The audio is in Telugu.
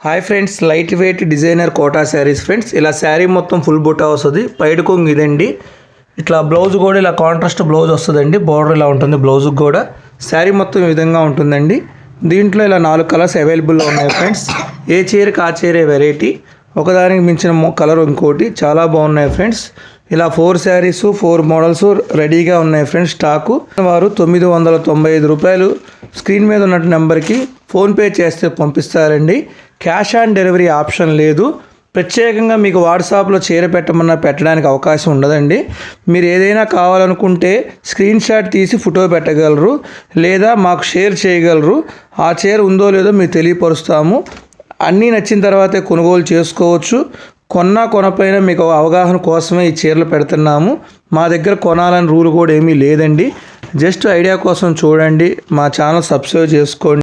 Hi friends, light weight designer Kota saris friends. ఇలా శారీ మొత్తం ఫుల్ బుట్టా వస్తుంది. పైట కొంగు ఇదండి. ఇట్లా బ్లౌజ్ కూడా ఇలా కాంట్రాస్ట్ బ్లౌజ్ వస్తుందండి. బార్డర్ ఇలా ఉంటుంది. బ్లౌజ్కి కూడా శారీ మొత్తం ఈ విధంగా ఉంటుందండి. దీంట్లో ఇలా 4 కలర్స్ అవైలబుల్లో ఉన్నాయి ఫ్రెండ్స్. ఏ చీరకి ఆ చీరే వెరైటీ, ఒకదానికి మించిన కలర్ ఇంకోటి, చాలా బాగున్నాయి ఫ్రెండ్స్. ఇలా 4 శారీస్ 4 మోడల్స్ రెడీగా ఉన్నాయి ఫ్రెండ్స్. స్టాకు వారు 995 రూపాయలు స్క్రీన్ మీద ఉన్న నెంబర్కి ఫోన్పే చేస్తే పంపిస్తారండి. క్యాష్ ఆన్ డెలివరీ ఆప్షన్ లేదు. ప్రత్యేకంగా మీకు వాట్సాప్లో చీర పెట్టమన్నా పెట్టడానికి అవకాశం ఉండదండి. మీరు ఏదైనా కావాలనుకుంటే స్క్రీన్ షాట్ తీసి ఫోటో పెట్టగలరు, లేదా మాకు షేర్ చేయగలరు. ఆ చీర ఉందో లేదో మీకు తెలియపరుస్తాము. అన్నీ నచ్చిన తర్వాతే కొనుగోలు చేసుకోవచ్చు. కొనపైన మీకు అవగాహన కోసమే ఈ చీరలు పెడుతున్నాము. మా దగ్గర కొనాలని రూల్ కూడా ఏమీ లేదండి. జస్ట్ ఐడియా కోసం చూడండి. మా ఛానల్ సబ్స్క్రైబ్ చేసుకోండి.